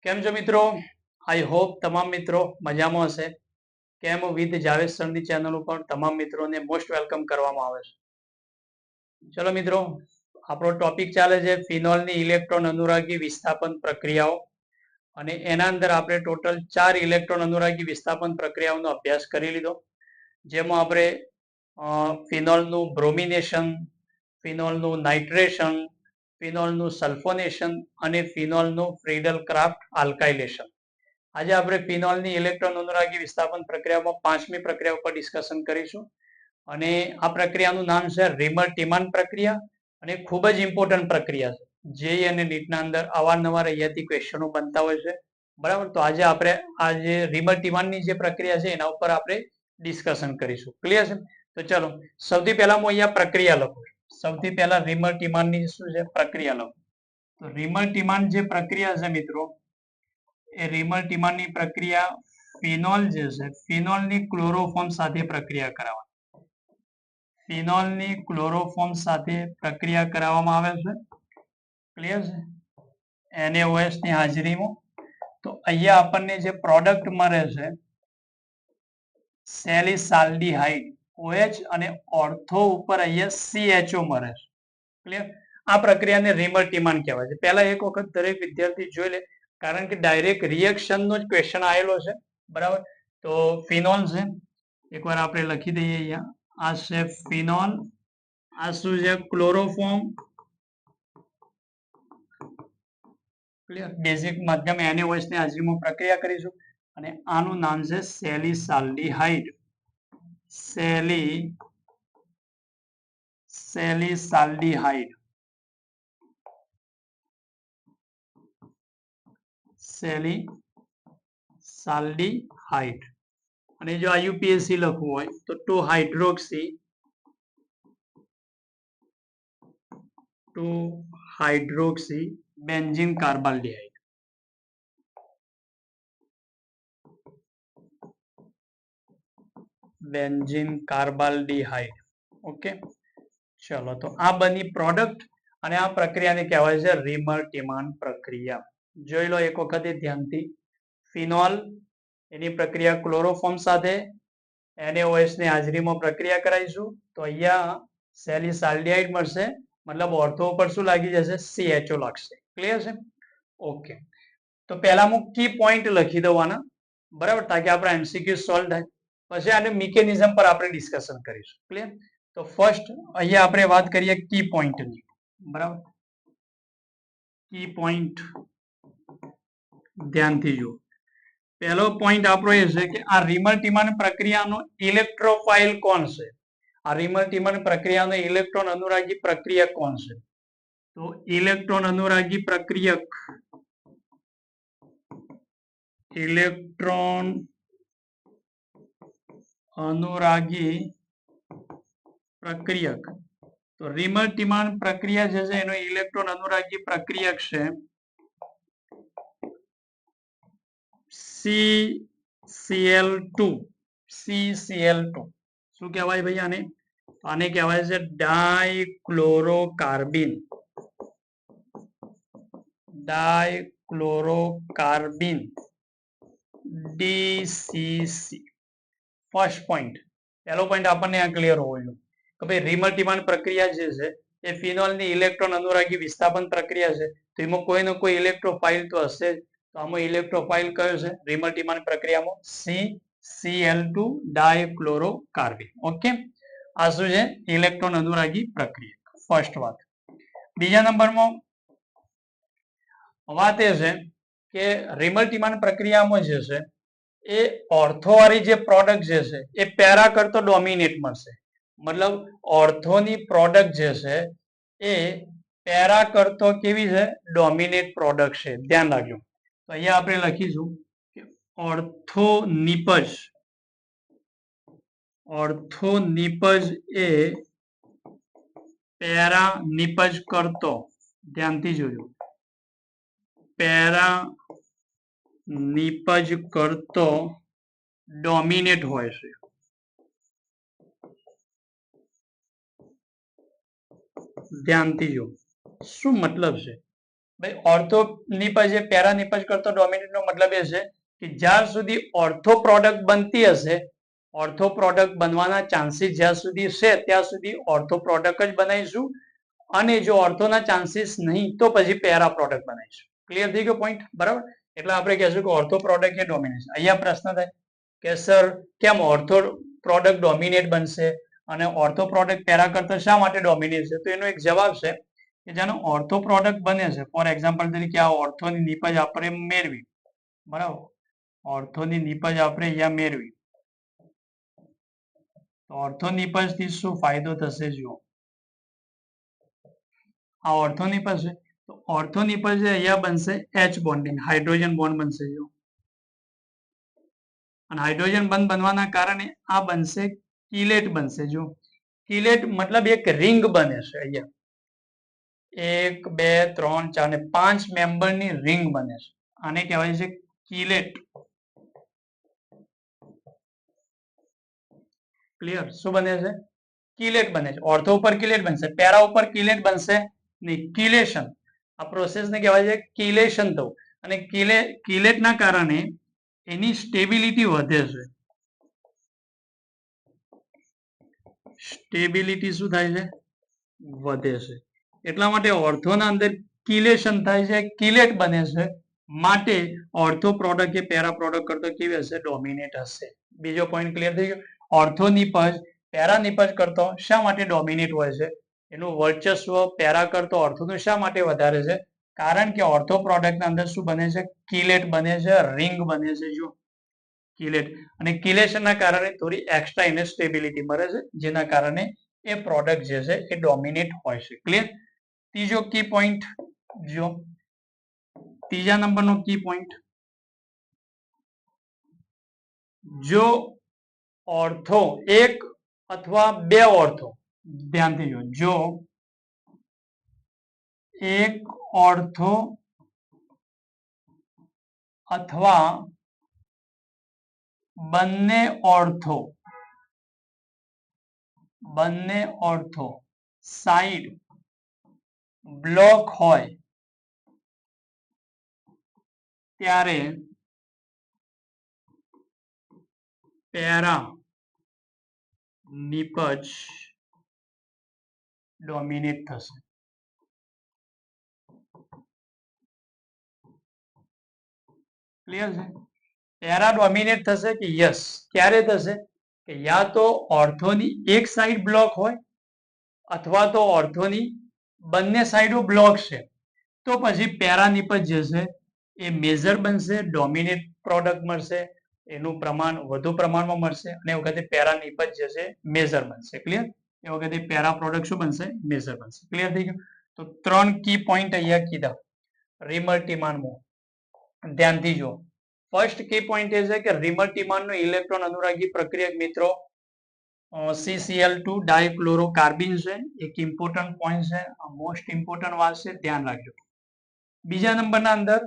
કેમ છો મિત્રો? આઈ હોપ તમામ મિત્રો મજામાં હશે. કેમ વિથ જાવેદ સરની ચેનલ ઉપર તમામ મિત્રોને મોસ્ટ વેલકમ કરવામાં આવે છે. ચલો મિત્રો, આપણો ટોપિક ચાલે છે ફિનોલની ઇલેક્ટ્રોન અનુરાગી વિસ્થાપન પ્રક્રિયાઓ, અને એના અંદર આપણે ટોટલ 4 ઇલેક્ટ્રોન અનુરાગી વિસ્થાપન પ્રક્રિયાઓનો અભ્યાસ કરી લીધો, જેમાં આપણે ફિનોલનું બ્રોમિનેશન, ફિનોલનું નાઇટ્રેશન, ફિનોલનું સલ્ફોનેશન અને ફિનોલનું ફ્રીડલ ક્રાફ્ટ આલ્કાઇલેશન. આજે આપણે ફિનોલની ઇલેક્ટ્રોન અનુરાગી વિસ્થાપન પ્રક્રિયામાં 5મી પ્રક્રિયા ઉપર ડિસ્કશન કરીશું, અને આ પ્રક્રિયાનું નામ છે રીમર ટીમાન પ્રક્રિયા, અને ખૂબ જ ઇમ્પોર્ટન્ટ પ્રક્રિયા છે. જેઈ અને નીટના અંદર અવારનવાર અહીંયાથી ક્વેશ્ચનો બનતા હોય છે, બરાબર. તો આજે આપણે આ જે રીમર ટીમાનની જે પ્રક્રિયા છે એના ઉપર આપણે ડિસ્કશન કરીશું. ક્લિયર છે? તો ચલો, સૌથી પહેલા હું અહીંયા પ્રક્રિયા લખું. સૌથી પહેલા રીમર ટીમાનની શું છે પ્રક્રિયા લખું. તો રીમર ટીમાન જે પ્રક્રિયા છે મિત્રો, એ રીમર ટીમાનની પ્રક્રિયા ફિનોલ જે છે, ફિનોલની ક્લોરોફોર્મ સાથે પ્રક્રિયા કરાવવાની. ફિનોલની ક્લોરોફોર્મ સાથે પ્રક્રિયા કરાવવામાં આવે છે. ક્લિયર છે? NaOH ની હાજરીમાં. તો અહીંયા આપણને જે પ્રોડક્ટ મળે છે સેલિસાલ્ડીહાઇડ OH, અને ઓર્થો ઉપર અહીંયા CHO મળે છે. ક્લિયર? આ પ્રક્રિયાને રીમર ટીમાન કહેવાય છે. પહેલા એક વખત દરેક વિદ્યાર્થી જોઈ લે, કારણ કે ડાયરેક્ટ રિએક્શન નો જ ક્વેશ્ચન આવેલો છે, બરાબર. તો ફિનોલ છે, એકવાર આપણે લખી દઈએ અહીંયા. આ છે ફિનોલ, આ શું છે ક્લોરોફોર્મ. ક્લિયર? બેઝિક માધ્યમ NaOH ની હાજરીમાં પ્રક્રિયા કરીશું, અને આનું નામ છે સેલિસાલ્ડીહાઇડ. સેલિસાલ્ડીહાઇડ. સેલિસાલ્ડીહાઇડ. અને જો IUPAC લખવું હોય તો 2-હાઇડ્રોક્સી બેન્ઝીન કાર્બાલ્ડિહાઇડ. બેન્ઝીન કાર્બાલ્ડિહાઇડ. ઓકે, ચલો. તો આ બની પ્રોડક્ટ, અને આ પ્રક્રિયાને કહેવાય છે રીમર ટીમાન પ્રક્રિયા. જોઈ લો એક વખત ધ્યાનથી. ફિનોલ, એની પ્રક્રિયા ક્લોરોફોર્મ સાથે NaOH ની હાજરીમાં પ્રક્રિયા કરાવીશું, તો અહીંયા સેલિસાલ્ડીહાઇડ મળશે, મતલબ ઓર્થો ઉપર શું લાગી જશે? CHO લાગશે. ક્લિયર છે? ઓકે. તો પહેલા હું કી પોઈન્ટ લખી દઉં આના, બરાબર, તાકે આપણા MCQ સોલ્વ થાય. પછી આને મિકેનિઝમ પર આપણે ડિસ્કશન કરીશું. ક્લિયર? તો ફર્સ્ટ અહીંયા આપણે વાત કરીએ કી પોઈન્ટની, બરાબર. કી પોઈન્ટ ધ્યાનથી જુઓ. પહેલો પોઈન્ટ આપણો એ છે કે આ રીમર ટીમાન પ્રક્રિયાનો ઇલેક્ટ્રોફાઇલ કોણ છે? આ રીમર ટીમાન પ્રક્રિયાનો ઇલેક્ટ્રોન અનુરાગી પ્રક્રિયક કોણ છે? તો ઇલેક્ટ્રોન અનુરાગી પ્રક્રિયક, ઇલેક્ટ્રોન અનુરાગી પ્રક્રિયક. તો રીમર ટીમાન પ્રક્રિયા જે છે એનો ઇલેક્ટ્રોન અનુરાગી પ્રક્રિયક છે CCl2. CCl2 શું કહેવાય ભાઈ આને? આને કહેવાય છે ડાયક્લોરોકાર્બિન. ડાયક્લોરોકાર્બિન, DCC. ફર્સ્ટ પોઈન્ટ, પહેલો પોઈન્ટ આપણને આ ક્લિયર હોવો જોઈએ કે ભાઈ રીમર ટીમાન પ્રક્રિયા જે છે એ ફિનોલની ઇલેક્ટ્રોન અનુરાગી વિસ્થાપન પ્રક્રિયા છે. તો એમાં કોઈ ને કોઈ ઇલેક્ટ્રોફાઇલ તો હશે જ. તો આમાં ઇલેક્ટ્રોફાઇલ કયો છે રીમર ટીમાન પ્રક્રિયામાં? CCl2 ડાયક્લોરોકાર્બિન. ઓકે, આ શું છે? ઇલેક્ટ્રોન અનુરાગી પ્રક્રિયા. ફર્સ્ટ વાત. બીજા નંબરમાં વાત એ છે કે રીમર ટીમાન પ્રક્રિયામાં જે છે એ ઓર્થોવાળી જે પ્રોડક્ટ જે છે એ પેરા કરતો ડોમિનેટ મળશે. મતલબ ઓર્થોની પ્રોડક્ટ જે છે એ પેરા કરતો કેવી છે? ડોમિનેટ પ્રોડક્ટ છે. ધ્યાન રાખજો. તો અહીંયા આપણે લખીશું કે ઓર્થોનિપજ. ઓર્થોનિપજ એ પેરા નિપજ કરતો, ધ્યાનથી જોજો, પેરા નિપજ કરતો ડોમિનેટ હોય છે. ધ્યાનથી જો શું મતલબ છે? ભાઈ ઓર્થો નિપજ એ પેરા નિપજ કરતો ડોમિનેટ નો મતલબ એ છે કે જ્યાર સુધી ઓર્થો પ્રોડક્ટ બનતી હશે, ઓર્થો પ્રોડક્ટ બનવાના ચાન્સીસ જ્યાં સુધી છે ત્યાં સુધી ઓર્થો પ્રોડક્ટ જ બનાવીશું, અને જો ઓર્થોના ચાન્સીસ નહીં તો પછી પેરા પ્રોડક્ટ બનાવીશું. ક્લિયર થઈ ગયો પોઈન્ટ? બરાબર. એટલે આપણે કહેશું કે ઓર્થો પ્રોડક્ટ એ ડોમિનેટ. અહીંયા પ્રશ્ન થાય કે સર કેમ ઓર્થો પ્રોડક્ટ ડોમિનેટ બનશે અને ઓર્થો પ્રોડક્ટ પેરા કરતા શા માટે ડોમિનેટ છે? તો એનો એક જવાબ છે કે જેનો ઓર્થો પ્રોડક્ટ બને છે, ફોર એક્ઝામ્પલ તરીકે આ ઓર્થોની નિપજ આપણે મેળવી, બરાબર, ઓર્થોની નિપજ આપણે અહીંયા મેળવી, તો ઓર્થો નિપજ થી શું ફાયદો થશે? જુઓ, આ ઓર્થો નિપજ છે તો ઓર્થો નિપજ અહીંયા બનશે એચ બોન્ડિંગ, હાઇડ્રોજન બોન્ડ બનશે. જો અને હાઇડ્રોજન બોન્ડ બનવાના કારણે આ બનશે કિલેટ બનશે. જો કિલેટ મતલબ એક રિંગ બને છે. અહીંયા 1 2 3 4 ને 5 મેમ્બરની રિંગ બને છે. આને કહેવાય છે કિલેટ. ક્લિયર? શું બને છે? કિલેટ બને છે. ઓર્થો ઉપર કિલેટ બનશે, પેરા ઉપર કિલેટ બનશે નહીં. કિલેશન, આ પ્રોસેસને કહેવાય છે કિલેશન થવું. અને કિલેટના કારણે એની સ્ટેબિલિટી વધે છે. સ્ટેબિલિટી શું થાય છે? વધે છે. એટલા માટે ઓર્થોના અંદર કિલેશન થાય છે, કિલેટ બને છે. માટે ઓર્થો પ્રોડક્ટ એ પેરા પ્રોડક્ટ કરતો કેવી હશે? ડોમિનેટ હશે. બીજો પોઈન્ટ ક્લિયર થઈ ગયો? ઓર્થો નિપજ પેરા નિપજ કરતો શા માટે ડોમિનેટ હોય છે? એનું વર્ચસ્વ પેરા કરતો ઓર્થોનું શા માટે વધારે છે? કારણ કે ઓર્થો પ્રોડક્ટના અંદર શું બને છે? કિલેટ બને છે, રિંગ બને છે. જો કિલેટ, અને કિલેશનના કારણે થોડી એક્સ્ટ્રા એને સ્ટેબિલિટી મળે છે, જેના કારણે એ પ્રોડક્ટ જે છે એ ડોમિનેટ હોય છે. ક્લિયર? ત્રીજો કી પોઈન્ટ, જો ત્રીજા નંબરનો કી પોઈન્ટ, જો ઓર્થો એક અથવા બે ઓર્થો, ધ્યાનથી જો એક ઓર્થો અથવા બંને ઓર્થો સાઈડ બ્લોક હોય ત્યારે પેરા નિપજ ડોમિનેટ થશે. ક્લિયર છે? પેરા ડોમિનેટ થશે કે યસ? ક્યારે થશે? કે યા તો ઓર્થોની એક સાઈડ બ્લોક હોય અથવા તો ઓર્થોની બંને સાઈડો બ્લોક છે, તો પછી પેરા નિપજ જે છે એ મેજર બનશે, ડોમિનેટ પ્રોડક્ટ મળશે, એનું પ્રમાણ વધુ પ્રમાણમાં મળશે, અને એ વખતે પેરા નિપજ જે છે મેજર બનશે. ક્લિયર? એ વખતે પેરા પ્રોડક્ટ શું બનશે? મેજર બનશે. ક્લિયર થઈ ગયું? તો 3 કી પોઈન્ટ અહીંયા કીધા રિમલ્ટીમાનમાં. ધ્યાનથી જો, ફર્સ્ટ કી પોઈન્ટ એ છે કે રિમલ્ટીમાનનો ઇલેક્ટ્રોન અનુરાગી પ્રક્રિયક મિત્રો CCl2 ડાયક્લોરોકાર્બિન છે. એક ઇમ્પોર્ટન્ટ પોઈન્ટ છે, મોસ્ટ ઇમ્પોર્ટન્ટ વાત છે, ધ્યાન રાખજો. બીજા નંબરના અંદર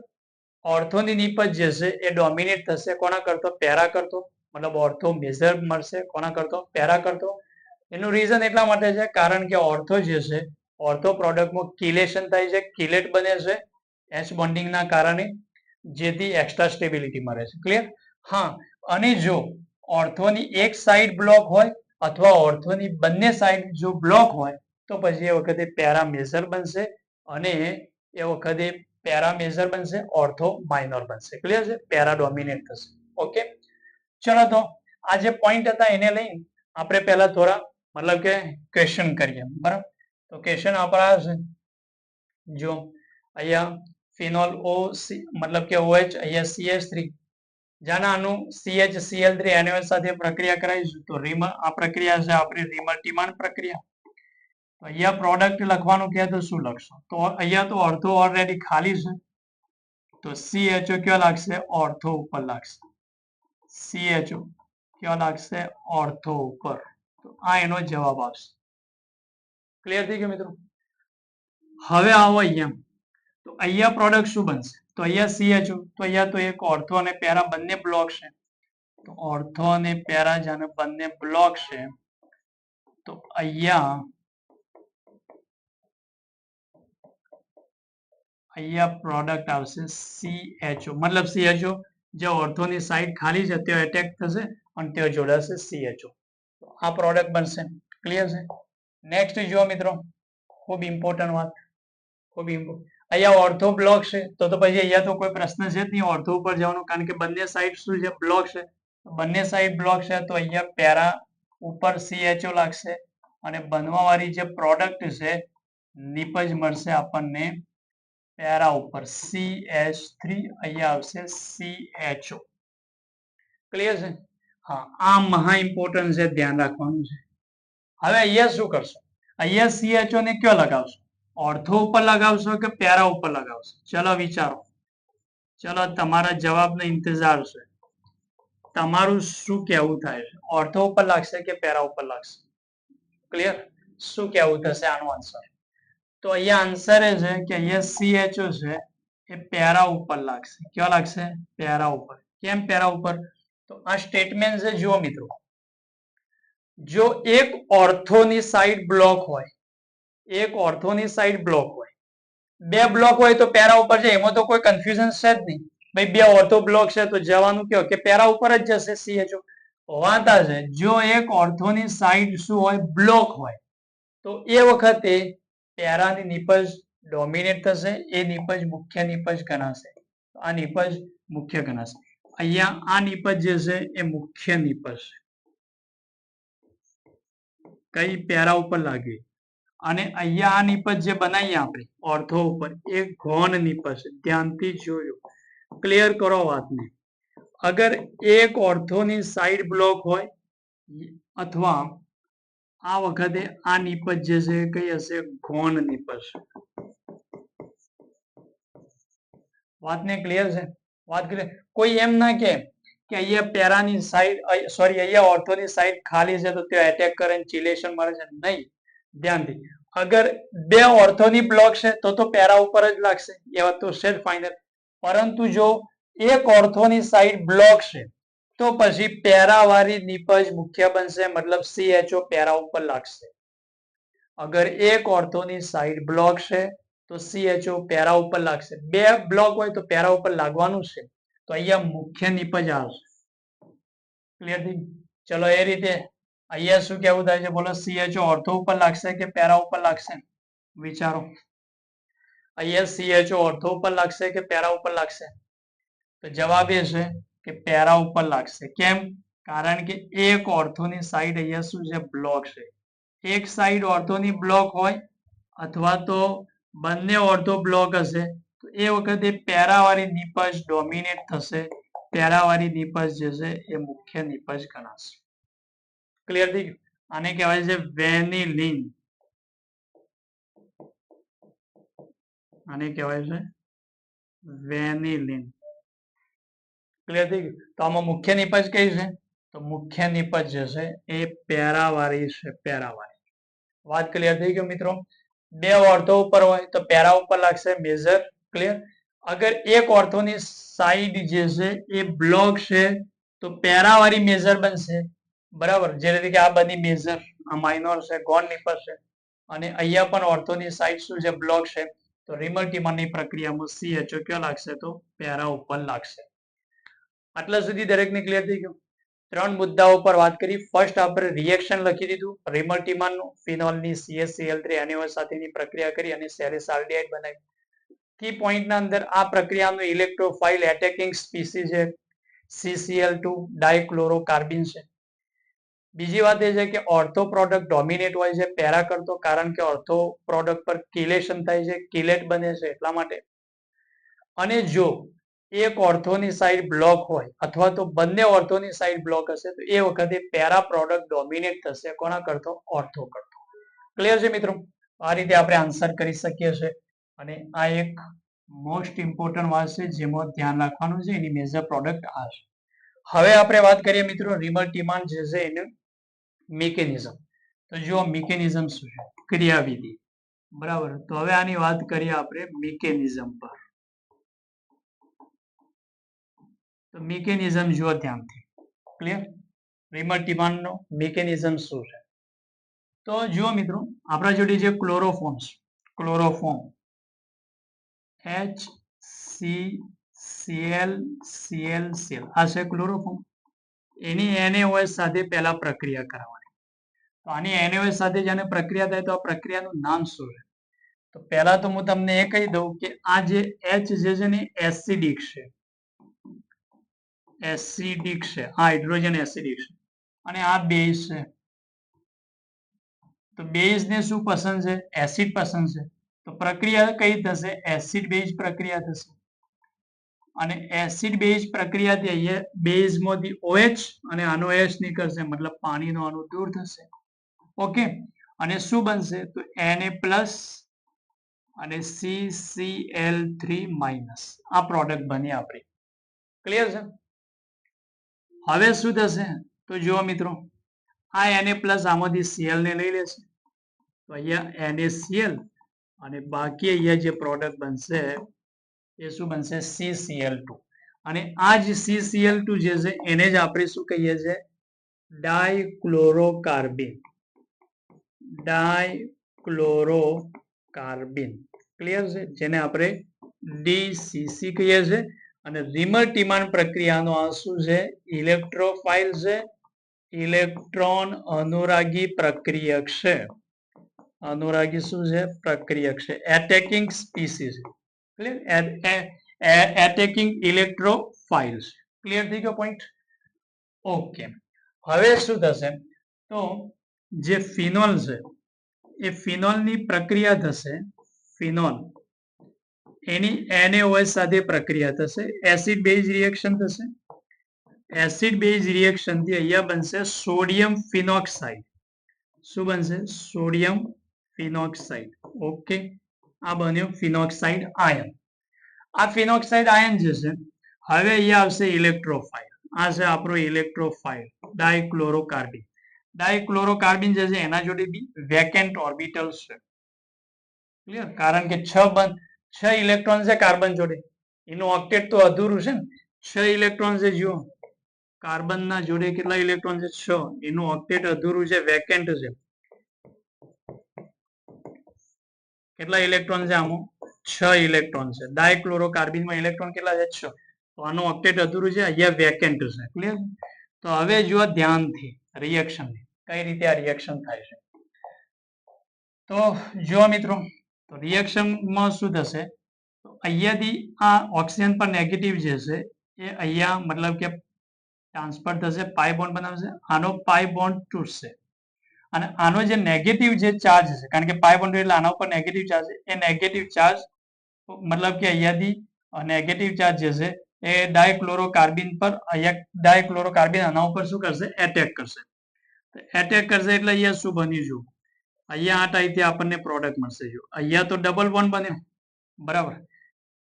ઓર્થોની નિપજ જે છે એ ડોમિનેટ થશે કોના કરતો? પેરા કરતો. મતલબ ઓર્થો મેજર મળશે કોના કરતો? પેરા કરતો. એનું રીઝન એટલા માટે છે કારણ કે ઓર્થો જે છે, ઓર્થો પ્રોડક્ટમાં કિલેશન થાય છે, કિલેટ બને છે એચ બોન્ડિંગના કારણે, જેથી એક્સ્ટ્રા સ્ટેબિલિટી મળે છે. ક્લિયર? હા, અને જો ઓર્થોની એક સાઈડ બ્લોક હોય અથવા ઓર્થોની બંને સાઈડ જો બ્લોક હોય તો પછી એ વખતે પેરા મેજર બનશે, અને એ વખતે પેરા મેજર બનશે, ઓર્થો માઇનોર બનશે. ક્લિયર છે? પેરા ડોમિનેટ થશે. ઓકે, ચલો તો આ જે પોઈન્ટ હતા એને લઈને આપણે પહેલા થોડા મતલબ કે ક્વેશ્ચન કરીએ. બરાબર? તો ક્વેશ્ચન આપણા છે, જો અહીંયા ફિનોલ ઓ મતલબ કે OH, અહીંયા CH3, જ્યાં આનું CHCl3NaOH સાથે પ્રક્રિયા કરાવીશું તો આ પ્રક્રિયા છે આપણી રિમલ્ટીમાન પ્રક્રિયા. અહીંયા પ્રોડક્ટ લખવાનું કહે તો શું લખશો? તો અહીંયા તો ઓર્થો ઓલરેડી ખાલી છે, તો CHO ક્યાં લાગશે? ઓર્થો ઉપર લાગશે. CHO ક્યાં લાગશે? ઓર્થો ઉપર. તો આ એનો જવાબ આવશે. ક્લિયર થઈ ગયું મિત્રો? હવે આવો અહીંયા, તો અહીંયા પ્રોડક્ટ શું બનશે? તો અહીંયા CHO, તો અહીંયા તો એક ઓર્થો અને પેરા બંને બ્લોક છે, તો ઓર્થો અને પેરા જાને બંને બ્લોક છે, તો અહીંયા અહીંયા પ્રોડક્ટ આવશે CHO, મતલબ CHO જે ઓર્થોની સાઈડ ખાલી છે ત્યાં એટેક થશે અને ત્યાં જોડાશે CHO. આ પ્રોડક્ટ બનશે. ક્લિયર છે? નેક્સ્ટ જુઓ મિત્રો, ખૂબ ઇમ્પોર્ટન્ટ વાત, ખૂબ ઇમ્પોર્ટન્ટ. અહીંયા ઓર્થો બ્લોક છે તો પછી અહીંયા તો કોઈ પ્રશ્ન છે જ નહીં ઓર્થો ઉપર જવાનું, કારણ કે બંને સાઈડ શું છે? બ્લોક છે. બંને સાઈડ બ્લોક છે તો અહીંયા પેરા ઉપર CHO લાગશે અને બનવા વાળી જે પ્રોડક્ટ છે નિપજ મળશે આપણને પેરા ઉપર CH3, અહીંયા આવશે CHO. ક્લિયર છે? હા, આ મહા ઇમ્પોર્ટન્ટ છે, ધ્યાન રાખવાનું છે. હવે અહીંયા શું કરશો? અહીંયા CHO ને ક્યાં લગાવશો? ઓર્થો ઉપર લગાવશો કે પેરા ઉપર લગાવશો? ચલો વિચારો. ચલો તમારા જવાબનો ઇંતજાર છે. તમારું શું કહેવું થાય છે? ઓર્થો ઉપર લાગશે કે પેરા ઉપર લાગશે? ક્લિયર? શું કહેવું થશે આનો આન્સર? તો અહીંયા આન્સર એ છે કે અહીંયા CHO છે એ પેરા ઉપર લાગશે. ક્યાં લાગશે? પેરા ઉપર. કેમ પેરા ઉપર? તો આ સ્ટેટમેન્ટ છે, જુઓ મિત્રો, જો એક ઓર્થોની સાઈડ બ્લોક હોય, એક ઓર્થોની સાઈડ બ્લોક હોય, બે બ્લોક હોય તો પેરા ઉપર છે, એમાં તો કોઈ કન્ફ્યુઝન છે જ નહીં. ભાઈ બે ઓર્થો બ્લોક છે તો જવાનું કયો કે પેરા ઉપર જ જશે CHO. વાતા છે જો એક ઓર્થોની સાઈડ શું હોય? બ્લોક હોય, તો એ વખતે પેરાની નિપજ ડોમિનેટ થશે, એ નિપજ મુખ્ય નિપજ ગણાશે. આ નિપજ મુખ્ય ગણાશે. અહીંયા આ નિપજ જે છે એ મુખ્ય નિપજ છે. કઈ? પેરા ઉપર લાગે. અને અહીંયા આ નિપજ જે બનાવીએ આપણે ઓર્થો ઉપર એ ગૌણ નિપજ છે. ધ્યાનથી જોયો, ક્લિયર કરો વાતને. અગર એક ઓર્થોની સાઈડ બ્લોક હોય અથવા આ વખતે આ નિપજ જે છે કઈ હશે? ગૌણ નિપજ. વાતને ક્લિયર છે? વાત ક્લિયર? કોઈ એમ ના કે અહીંયા પેરાની સાઈડ સોરી અહીંયા ઓર્થોની સાઈડ ખાલી છે તો ત્યાં એટેક કરે ચિલેશન મળે છે, નહીં. ધ્યાનથી, અગર બે ઓર્થોની બ્લોક છે તો પેરા ઉપર જ લાગશે, એ વાત તો છે ફાઇનલ. પરંતુ જો એક ઓર્થોની સાઈડ બ્લોક છે તો પછી પેરા વાળી નિપજ મુખ્ય બનશે, મતલબ CHO પેરા ઉપર લાગશે. અગર એક ઓર્થોની સાઈડ બ્લોક છે તો CHO પેરા ઉપર લાગશે. બે બ્લોક હોય તો પેરા ઉપર લાગવાનું છે, તો અહીંયા મુખ્ય નિપજ આવશે. ક્લિયર થઈ? ચલો એ રીતે અહીંયા શું કેવું થાય છે બોલો? CHO ઓર્થો ઉપર લાગશે કે પેરા ઉપર લાગશે? વિચારો. અહીંયા CHO ઓર્થો ઉપર લાગશે કે પેરા ઉપર લાગશે? તો જવાબ એ છે કે પેરા ઉપર લાગશે. કેમ? કારણ કે એક ઓર્થોની સાઈડ અહીંયા શું છે? બ્લોક છે. એક સાઈડ ઓર્થોની બ્લોક હોય અથવા તો બંને ઓર્થો બ્લોક હશે તો એ વખતે પેરા વાળી નિપજ ડોમિનેટ થશે. પેરા વાળી નિપજ જે છે એ મુખ્ય નિપજ ગણાશે. ક્લિયર થઈ ગયું? આને કહેવાય છે વેનિલિન. આને કહેવાય છે વેનિલિન. ક્લિયર થઈ ગયું? તો આમાં મુખ્ય નિપજ કઈ છે? તો મુખ્ય નિપજ જે છે એ પેરા વાળી છે. પેરા વાળી. વાત ક્લિયર થઈ ગયો મિત્રો? બે ઓર્થો ઉપર હોય તો પેરા ઉપર લાગશે મેજર. ક્લિયર? અગર એક ઓર્થોની સાઈડ જે છે એ બ્લોક છે તો પેરા વાળી મેજર બનશે. બરાબર? જે રીતે કે આ બધી મેજર, આ માઇનોર છે, ગૌણ નિપજ છે, અને અહીંયા પણ ઓર્થોની સાઈડ શું છે? બ્લોક છે. તો રિમલ્ટીમાની પ્રક્રિયામાં CHO ક્યાં લાગશે? તો પેરા ઉપર લાગશે. આટલા સુધી દરેકને ક્લિયર થઈ ગયું? ત્રણ મુદ્દાઓ પર વાત કરી. ફર્સ્ટ આપણે રિએક્શન લખી દીધું, રિમલ્ટીમાનનું, ફિનોલની CH3NaOH સાથેની પ્રક્રિયા કરી અને સેલિસાલ્ડિહાઇડ બનાવી. કી પોઈન્ટના અંદર આ પ્રક્રિયાનું ઇલેક્ટ્રોફાઇલ એટેકિંગ સ્પીસીસ છે CCl2 ડાયક્લોરોકાર્બિન છે. બીજી વાત એ છે કે ઓર્થો પ્રોડક્ટ ડોમિનેટ હોય છે પેરા કરતો, કારણ કે ઓર્થો પ્રોડક્ટ પર કિલેશન થાય છે, કિલેટ બને છે એટલા માટે. અને જો એક ઓર્થોની સાઈડ બ્લોક હોય અથવા તો બંને ઓર્થોની સાઈડ બ્લોક હશે તો એ વખતે પેરા પ્રોડક્ટ ડોમિનેટ થશે. કોના કરતો? ઓર્થો કરતો. ક્લિયર છે મિત્રો? આ રીતે આપણે આન્સર કરી શકીએ છીએ. અને આ એક મોસ્ટ ઇમ્પોર્ટન્ટ વાત છે જેમાં ધ્યાન રાખવાનું છે. એની મેજર પ્રોડક્ટ આ છે. હવે આપણે વાત કરીએ મિત્રો રિમલ્ટીમાન જે છે એનું મિકેનિઝમ. તો જો મિકેનિઝમ શું છે? ક્રિયાવિધિ. બરાબર? તો હવે આની વાત કરીએ આપણે મિકેનિઝમ પર. તો મિકેનિઝમ જુઓ ધ્યાનથી. ક્લિયર? રિમલ્ટીમાનનો મિકેનિઝમ શું છે? તો જુઓ મિત્રો, આપણા જોડે જે ક્લોરોફોર્મ છે, ક્લોરોફોર્મ, HCl આ છે ક્લોરોફોર્મ. એની NaOH સાથે પહેલા પ્રક્રિયા કરાવવાની. તો આની NaOH સાથે જેને પ્રક્રિયા થાય તો આ પ્રક્રિયાનું નામ શું છે? તો પહેલા તો હું તમને એ કહી દઉં કે આ જે H જે છે ને એસિડિક છે. એસિડિક છે, આ હાઇડ્રોજન એસિડિક છે અને આ બેઝ છે. તો બેઝ ને શું પસંદ છે? એસિડ પસંદ છે. તો પ્રક્રિયા કઈ થશે? એસિડ બેઝ પ્રક્રિયા થશે. અને એસિડ બેઝ પ્રક્રિયાથી અહીંયા બેઝ માંથી OH અને આનો H નીકળશે, મતલબ પાણીનો અણુ દૂર થશે. ઓકે, અને શું બનશે? તો Na+ અને CCl3- આ પ્રોડક્ટ બની આપણી. ક્લિયર છે? હવે શું થશે? તો જુઓ મિત્રો, આ Na+ આમાંથી Cl ને લઈ લેશે. તો અહીંયા NaCl અને બાકી અહીંયા જે પ્રોડક્ટ બનશે એ શું બનશે? CCl2. અને આ જ CCl2 જે છે એને જ આપણે શું કહીએ છીએ? ડાયક્લોરોકાર્બન. ડાયક્લોરોકાર્બન. ક્લિયર છે? જેને આપણે DCC કહીએ છીએ. અને રીમર ટીમાન પ્રક્રિયાનો આ શું છે? ઇલેક્ટ્રોફાઇલ છે, ઇલેક્ટ્રોન અનુરાગી પ્રક્રિયક છે. અનુરાગી શું છે? પ્રક્રિયક છે. Attacking species. Clear? Attacking electrophile. Clear થઈ ગયો પોઈન્ટ? ઓકે, હવે શું થશે? તો જે ફિનોલ છે એ ફિનોલની પ્રક્રિયા થશે. ફિનોલ એની NaOH સાથે પ્રક્રિયા થશે. એસિડ બેઝ રિએક્શન થશે. એસિડ બેઝ રિએક્શન થી અહીંયા બનશે સોડિયમ ફિનોક્સાઇડ. શું બનશે? Sodium phenoxide. ઓકે, આ બન્યું ફિનોક્સાઇડ આયન. આ ફિનોક્સાઇડ આયન જે છે હવે અહીંયા આવશે ઇલેક્ટ્રોફાઇલ. આ છે આપણો ઇલેક્ટ્રોફાઇલ ડાયક્લોરોકાર્બન. ડાયક્લોરોકાર્બન જે છે એના જોડે બી વેકેન્ટ ઓર્બિટલ છે. ક્લિયર? કારણ કે 6 ઇલેક્ટ્રોન છે કાર્બન જોડે, એનું ઓક્ટેટ તો અધૂરું છે ને. 6 ઇલેક્ટ્રોન છે. જુઓ, કાર્બન ના જોડે કેટલા ઇલેક્ટ્રોન છે? 6. એનું ઓક્ટેટ અધૂરું છે, વેકેન્ટ છે. કેટલા ઇલેક્ટ્રોન છે આમાં? 6 ઇલેક્ટ્રોન છે. ડાયક્લોરોકાર્બનમાં ઇલેક્ટ્રોન કેટલા છે? 6. તો આનું ઓક્ટેટ અધૂરું છે, અહીંયા વેકેન્ટ છે. ક્લિયર? તો હવે જુઓ ધ્યાનથી રિએક્શન, કઈ રીતે આ રિએક્શન થાય છે. તો જુઓ મિત્રો, તો રિએક્શનમાં શું થશે? તો અહીંયાથી આ ઓક્સિજન પર નેગેટિવ જે છે એ અહીંયા મતલબ કે ટ્રાન્સફર થશે, પાઈ બોન્ડ બનાવશે. આનો પાઈ બોન્ડ તૂટશે અને આનો જે નેગેટિવ જે ચાર્જ છે, કારણ કે પાઈ બોન્ડ એટલે આના ઉપર નેગેટિવ ચાર્જ છે, એ નેગેટિવ ચાર્જ મતલબ કે અહીંયાથી નેગેટિવ ચાર્જ જે છે એ ડાયક્લોરોકાર્બન પર, અહીંયા ડાયક્લોરોકાર્બન આના ઉપર શું કરશે? એટેક કરશે. એટેક કરશે એટલે અહીંયા શું બન્યું? જો અહીંયા આ ટાઈપથી આપણને પ્રોડક્ટ મળશે. જો અહીંયા તો ડબલ બોન્ડ બન્યો, બરાબર.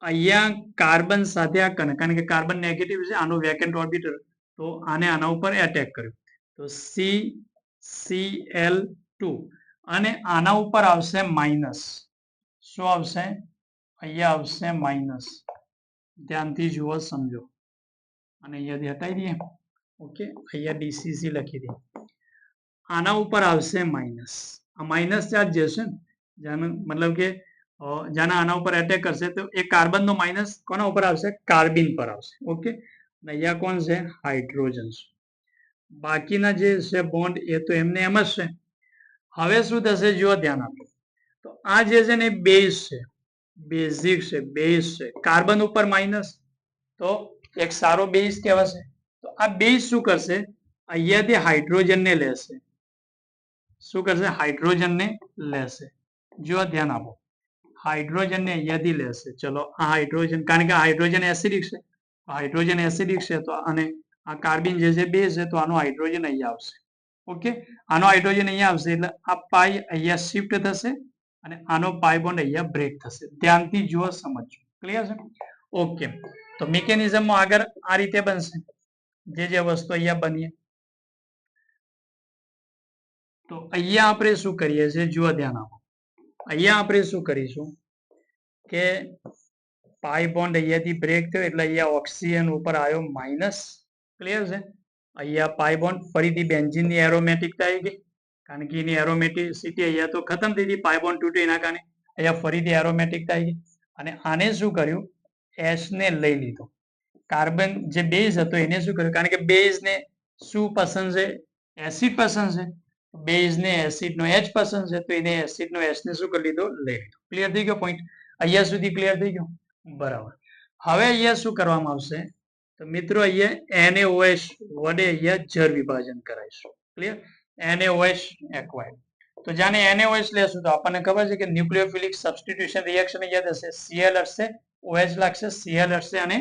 અહીંયા કાર્બન સાથે આ કારણ કે કાર્બન નેગેટિવ છે, આનો વેકેન્ટ ઓર્બિટલ, તો આને આના ઉપર એટેક કર્યો. તો CCl2 અને આના ઉપર આવશે માઇનસ. શું આવશે? અહીંયા આવશે માઇનસ. ધ્યાનથી જુઓ, સમજો. અને અહીંયાથી હટાવી દઈએ. ઓકે, અહીંયા DCC લખી દઈએ. આના ઉપર આવશે માઇનસ. આ માઇનસ ચાર્જ જે છે જેનો મતલબ કે જેના આના ઉપર એટેક કરશે તો એ કાર્બન નો માઇનસ કોના ઉપર આવશે? કાર્બન પર આવશે. ઓકે, અહીંયા કોણ છે? હાઇડ્રોજન છે. બાકીના જે છે બોન્ડ એ તો એમને એમ જ છે. હવે શું થશે? જુઓ, ધ્યાન આપો. તો આ જે છે ને બેઝ છે, બેઝિક છે, બેઝ છે. કાર્બન ઉપર માઇનસ, તો એક સારો બેઝ કહેવાશે. તો આ બેઝ શું કરશે? અહીંયાથી હાઇડ્રોજન ને લેશે. શું કરશે? હાઇડ્રોજન ને લેશે. જો ધ્યાન આપો, હાઇડ્રોજન ને અહીંયાથી લેશે. ચલો, આ હાઇડ્રોજન, કારણ કે હાઇડ્રોજન એસિડિક છે, હાઇડ્રોજન એસિડિક છે તો અને આ કાર્બન જે છે બેઝ છે, તો આનો હાઇડ્રોજન અહીંયા આવશે. ઓકે, આનો હાઇડ્રોજન અહીંયા આવશે એટલે આ પાઈ અહીંયા શિફ્ટ થશે અને આનો પાઈ બોન્ડ અહીંયા બ્રેક થશે. ધ્યાનથી જુઓ, સમજો. ક્લિયર છે? ઓકે, તો મિકેનિઝમમાં આગળ આ રીતે બનશે. જે વસ્તુ અહીંયા બનીએ, તો અહીંયા આપણે શું કરીએ છીએ? જુઓ, ધ્યાન આપો. અહીંયા આપણે શું કરીશું કે પાઈ બોન્ડ અહીંયાથી બ્રેક થયો એટલે અહીંયા ઓક્સિજન ઉપર આવ્યો માઇનસ. ક્લિયર છે? અહીંયા પાઈ બોન્ડ ફરીથી બેન્ઝીનની એરોમેટિકતા આવી ગઈ, કારણ કે એની એરોમેટિસિટી અહીંયા તો ખતમ થઈ ગઈ, પાઈ બોન્ડ તૂટ્યો એના કારણે અહીંયા ફરીથી એરોમેટિકતા આવી ગઈ. અને આને શું કર્યું, એચ ને લઈ લીધો. કાર્બન જે બેઝ હતો એને શું કર્યું, કારણ કે બેઝ ને શું પસંદ છે, એસિડ પસંદ છે. બેઝ ને એસિડ નો એચ પસંદ છે, તો એને એસિડ નો એચ ને શું કરી લીધો, લઈ લીધો. ક્લિયર થઈ ગયો પોઈન્ટ? અહીંયા સુધી ક્લિયર થઈ ગયો? બરાબર. હવે અહીંયા શું કરવામાં આવશે, તો મિત્રો અહીંયા NaOH વડે અહીંયા જળ વિભાજન કરાઈશું. ક્લિયર? NaOH acquired. તો જાણે NaOH લેશું તો આપણને ખબર છે કે ન્યુક્લિયોફિલિક સબસ્ટિટ્યુશન રિએક્શન અહીંયા થશે, Cl હટશે, OH લાગશે, Cl હટશે અને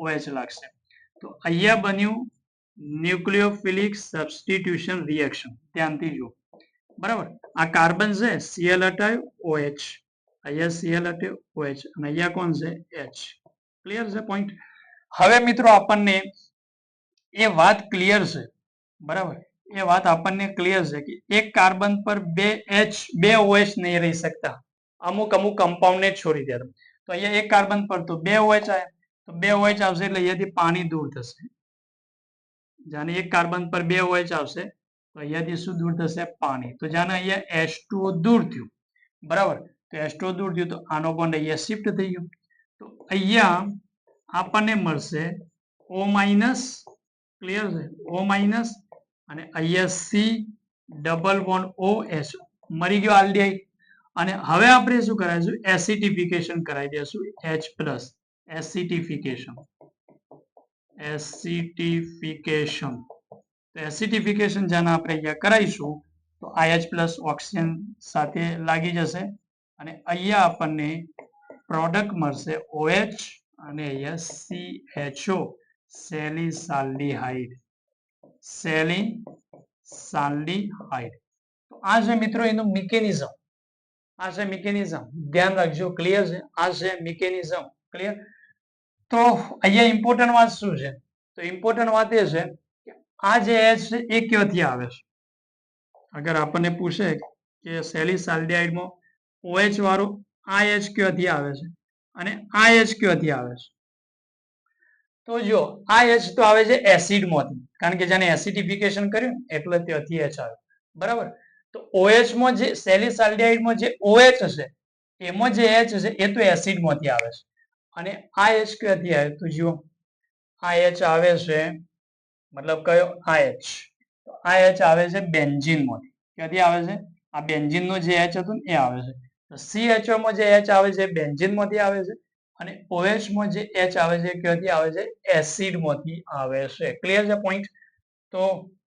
OH લાગશે. તો અહીંયા બન્યું ન્યુક્લિયોફિલિક સબસ્ટિટ્યુશન રિએક્શન. ધ્યાનથી જુઓ. બરાબર? આ કાર્બન છે, Cl હટાવ્યું, OH. અહીંયા Cl હટાવ્યું, OH. અને અહીંયા કોણ છે, H. ક્લિયર છે પોઈન્ટ? હવે મિત્રો આપણને એ વાત ક્લિયર છે. બરાબર? એ વાત આપણને ક્લિયર છે કે એક કાર્બન પર બે OH નહીં રહી શકતા. અમુક કમ્પાઉન્ડ ને છોડી દે. તો અહીંયા એક કાર્બન પર તો બે OH આવે, તો બે OH આવશે એટલે અહીંયાથી પાણી દૂર થશે. જાણે એક કાર્બન પર બે OH આવશે તો અહીંયાથી શું દૂર થશે, પાણી. તો જાણે અહીંયા H2O દૂર થયું. બરાબર? તો H2O દૂર થયું તો આનો બોન્ડ અહીંયા શિફ્ટ થઈ ગયો. તો અહીંયા આપણને મળશે O-. ક્લિયર છે? O- અને અહીંયા C ડબલ બોન્ડ OH મરી ગયો આલ્ડિહાઇડ. અને હવે આપણે શું કરાવીશું, એસિડિફિકેશન કરાવી દઈશું, H+. એસિડિફિકેશન. તો એસિડિફિકેશન જેને આપણે અહીંયા કરાવીશું તો H+ ઓક્સિજન સાથે લાગી જશે અને અહીંયા આપણને પ્રોડક્ટ મળશે OH અને અહીંયા CHO, સેલિસાલ્ડિહાઇડ. સેલિસાલ્ડિહાઇડ. તો આ છે મિત્રો એનું મિકેનિઝમ. આ છે મિકેનિઝમ. ધ્યાન રાખજો. ક્લિયર છે? આ છે મિકેનિઝમ. ક્લિયર? તો અહીંયા ઇમ્પોર્ટન્ટ વાત શું છે, તો ઇમ્પોર્ટન્ટ વાત એ છે કે આ જે H છે એ ક્યાંથી આવે છે. અગર આપણને પૂછે કે સેલિસાલ્ડિહાઇડમાં OH વાળો આ H ક્યાંથી આવે છે અને આ H ક્યાંથી આવે છે, તો જો આ H તો આવે છે એસિડમાંથી, કારણ કે જેને એસિડિફિકેશન કર્યું એટલે ત્યાંથી H આવે. બરાબર? તો OH માં જે સેલિસાલ્ડિહાઇડમાં જે OH હશે એમાં જે H છે એ તો એસિડમાંથી આવે છે. અને આ H ક્યાંથી આવે, તો જુઓ આ H આવે છે, મતલબ કયો, આ H. તો આ H આવે છે બેન્ઝીનમાંથી. ક્યાંથી આવે છે, આ બેન્ઝીનનો જે H હતું ને એ આવે છે. તો CHO માં જે H આવે છે બેન્ઝીનમાંથી આવે છે અને OH માં જે H આવે છે ક્યાંથી આવે છે, એસિડમાંથી આવે છે. ક્લિયર છે પોઈન્ટ? તો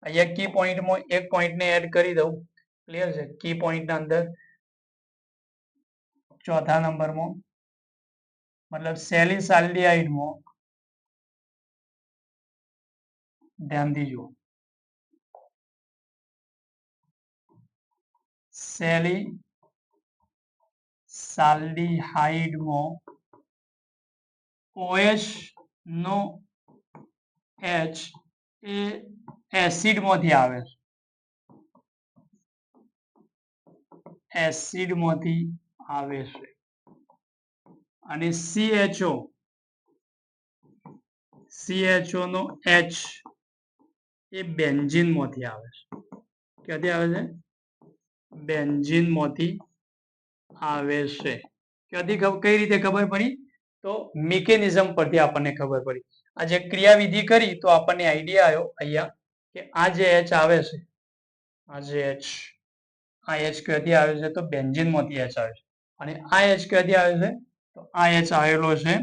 અહીંયા કી પોઈન્ટમાં એક પોઈન્ટને એડ કરી દઉં. ક્લિયર છે? કી પોઈન્ટના અંદર ચોથા નંબરમાં મતલબ સેલિસાલ્ડિહાઇડમાં ધ્યાનથી જુઓ, સેલિસાલ્ડિહાઇડમાં OH નો H એ એસિડમાંથી આવે છે. એસિડમાંથી આવે છે. અને CHO નો H એ બેન્ઝીનમાંથી આવે છે. ક્યાંથી આવે છે, બેન્ઝીનમાંથી આવે છે. ક્યાંથી, કઈ રીતે ખબર પડી, તો મિકેનિઝમ પરથી આપણને ખબર પડી. આ જે ક્રિયાવિધિ કરી તો આપણને આઈડિયા આવ્યો અહીંયા કે આ જે H આવે છે, આ જે H, આ H ક્યાંથી આવે છે, તો બેન્ઝીનમાંથી H આવે છે. અને આ H ક્યાંથી આવે છે, તો આ H આવેલો છે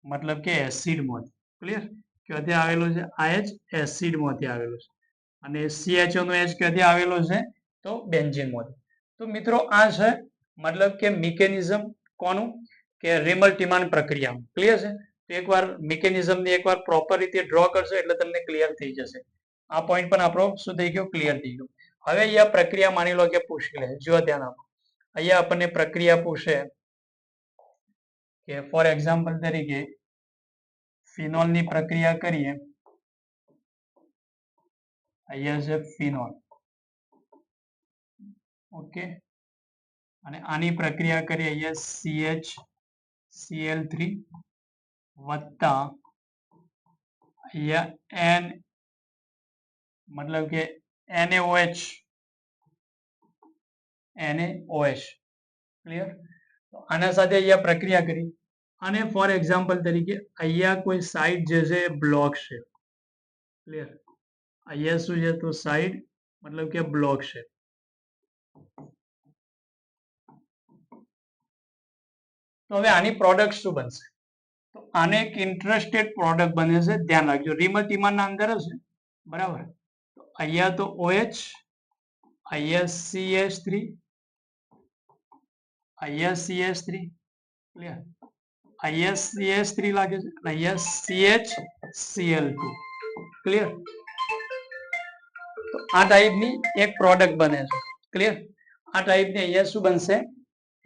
મતલબ કે એસિડમાંથી. ક્લિયર? ક્યાંથી આવેલો છે, આ H એસિડમાંથી આવેલો છે. અને CHO નો H ક્યાંથી આવેલો છે, તો બેન્ઝીનમાંથી. તો મિત્રો આ છે મતલબ કે મિકેનિઝમ કોનું, કે રેમલ-ટીમાન પ્રક્રિયા. ક્લિયર છે? તો એકવાર મિકેનિઝમની એકવાર પ્રોપર રીતે ડ્રો કરશો એટલે તમને ક્લિયર થઈ જશે. આ પોઈન્ટ પણ આપણો શું થઈ ગયો, ક્લિયર થઈ ગયો. હવે અહીંયા પ્રક્રિયા માની લો કે પૂછી લે. જો ધ્યાન આપો, અહીંયા આપણને પ્રક્રિયા પૂછે કે ફોર એક્ઝામ્પલ તરીકે ફિનોલની પ્રક્રિયા કરીએ. અહીંયા છે ફિનોલ. ઓકે, અને આની પ્રક્રિયા કરીએ અહીંયા CHCl3 વત્તા અહીંયા N મતલબ કે NaOH. ક્લિયર? આના સાથે અહીંયા પ્રક્રિયા કરી અને ફોર એક્ઝામ્પલ તરીકે અહીંયા કોઈ સાઇડ જે છે બ્લોક છે, ક્લિયર, અહીંયા શું છે તો સાઇડ મતલબ કે બ્લોક છે. તો હવે આની પ્રોડક્ટ શું બનશે? તો આને એક ઇન્ટરેસ્ટેડ પ્રોડક્ટ બને છે, ધ્યાન રાખજો. રીમર ટીમર ના અંદર હશે, બરાબર. તો અહીંયા તો OH, અહીંયા CH3, અહીંયા CH3, ક્લિયર, અહીંયા CH3 લાગે છે, અહીંયા CHCl2, ક્લિયર. તો આ ટાઈપની એક પ્રોડક્ટ બને છે, ક્લિયર. આ ટાઈપની અહીંયા શું બનશે?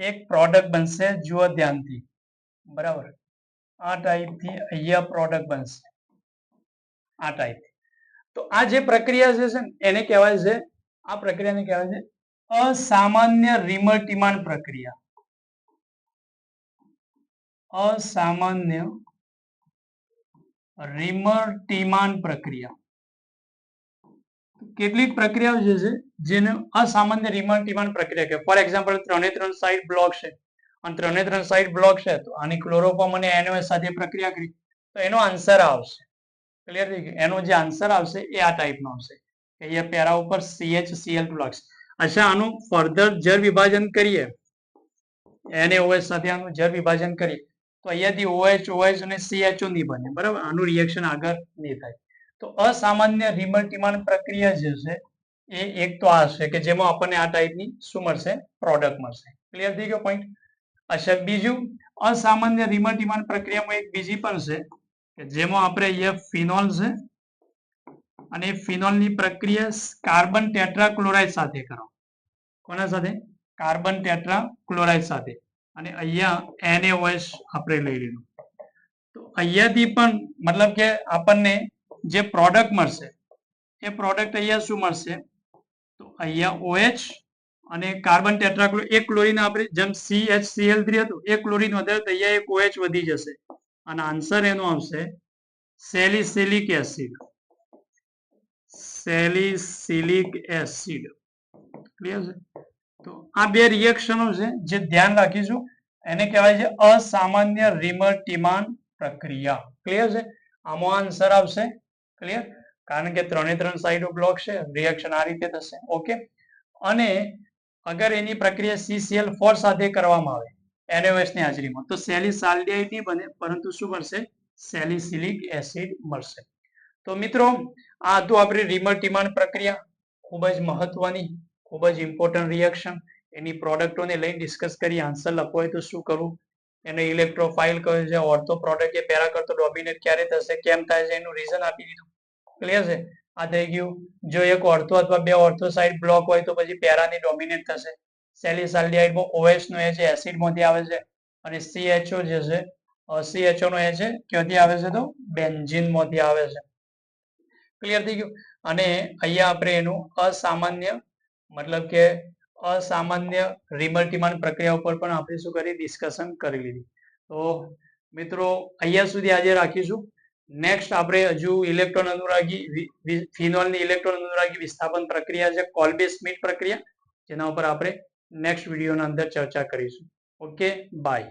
એક પ્રોડક્ટ બનશે, જુઓ ધ્યાનથી, બરાબર. આ ટાઈપથી અહીંયા પ્રોડક્ટ બનશે, આ ટાઈપ. તો આ જે પ્રક્રિયા છે ને એને કહેવાય છે, આ પ્રક્રિયાને કહેવાય છે અસામાન્ય રીમર ટીમાન પ્રક્રિયા. અસામાન્ય રીમર ટીમાન પ્રક્રિયા. કેટલીક પ્રક્રિયાઓ જે છે જેને અસામાન્ય રીમર ટીમાન પ્રક્રિયા કહેવાય. ફોર એક્ઝામ્પલ 3 સાઇડ બ્લોક છે અને 3 સાઇડ બ્લોક છે, તો આની ક્લોરોફોર્મ અને NOH સાથે પ્રક્રિયા કરી તો એનો આન્સર આવશે, ક્લિયર થઈ ગયું. એનો જે આન્સર આવશે એ આ ટાઈપનો આવશે. અહીંયા પેરા ઉપર CHCl2 લાગશે. અચ્છા, આનું ફર્ધર જળ વિભાજન કરીએ, NaOH સાથે આનું જળ વિભાજન કરીએ તો અહીંયાથી OH અને CHO નહીં બને, બરાબર. આનું રિએક્શન આગળ નહીં થાય. તો અસામાન્ય રીમર ટીમાન પ્રક્રિયા જે છે એ એક તો આ છે કે જેમાં આપણને આ ટાઈપની શું મળશે? પ્રોડક્ટ મળશે. ક્લિયર થઈ ગયો પોઈન્ટ? અચ્છા, બીજું અસામાન્ય રીમર ટીમાન પ્રક્રિયામાં એક બીજી પણ છે કે જેમાં આપણે અહીંયા ફિનોલ છે અને ફિનોલની પ્રક્રિયા કાર્બન ટેટ્રાક્લોરાઇડ સાથે કરો. કોના સાથે? કાર્બન ટેટ્રાક્લોરાઇડ સાથે. અને અહીંયા NaOH આપણે લઈ લીધું. તો અહીંયાથી પણ મતલબ કે આપણને જે પ્રોડક્ટ મળશે એ પ્રોડક્ટ અહીંયા શું મળશે? તો અહીંયા OH અને કાર્બન ટેટ્રાક્લોરાઇડ, એક ક્લોરીન આપણે જેમ CHCl3 હતું, એક ક્લોરીન વધારે તો અહીંયા એક OH વધી જશે અને આન્સર એનો આવશે salicylic acid. Salicylic acid, clear છે? તો આ બે રિએક્શનો છે જે ધ્યાન રાખીશું, એને કહેવાય છે અસામાન્ય રીમર ટીમાન પ્રક્રિયા. ક્લિયર છે? આમાં આન્સર આવશે, ક્લિયર, કારણ કે 3 સાઈડો બ્લોક છે, રિએક્શન આ રીતે થશે. ઓકે. અને અગર એની પ્રક્રિયા CCl4 સાથે કરવામાં આવે NaOH ની હાજરીમાં તો સેલિસાલ્ડિહાઇડ નહીં બને, પરંતુ શું મળશે? સેલિસિલિક એસિડ મળશે. તો મિત્રો, આ હતું આપણી રીમર ટીમાન પ્રક્રિયા. ખૂબ જ મહત્વની, ખૂબ જ ઇમ્પોર્ટન્ટ રિએક્શન. એની પ્રોડક્ટોને લઈને ડિસ્કસ કરી. આન્સર લખવો હોય તો શું કરવું, એને ઇલેક્ટ્રોફાઇલ કહે છે, ઓર્થો પ્રોડક્ટ એ પેરા કરતો ડોમિનેટ ક્યારે થશે, કેમ થાય છે, એનું રીઝન આપી દીધું. ક્લિયર છે? આ થઈ ગયું. જો એક ઓર્થો અથવા બે ઓર્થો સાઇડ બ્લોક હોય તો પછી પેરાની ડોમિનેટ થશે. સેલિસાલ્ડિહાઇડમાં OH નો એ છે એસિડમાંથી આવે છે અને CHO જે છે CHO નો એ છે ક્યાંથી આવે છે? તો બેન્ઝીનમાંથી આવે છે. ક્લિયર થઈ ગયું? અને અહીંયા આપણે એનું અસામાન્ય મતલબ કે અસામાન્ય રીમર ટીમાન પ્રક્રિયા ઉપર પણ આપણે શું કરી? ડિસ્કશન કરી લીધી. તો મિત્રો, અહીંયા સુધી આજે રાખીશું. નેક્સ્ટ આપણે હજુ ઇલેક્ટ્રોન અનુરાગી ફિનોલની ઇલેક્ટ્રોન અનુરાગી વિસ્થાપન પ્રક્રિયા છે, કોલ્બે સ્મિથ પ્રક્રિયા, જેના ઉપર આપણે નેક્સ્ટ વિડીયોના અંદર ચર્ચા કરીશું. Okay, by.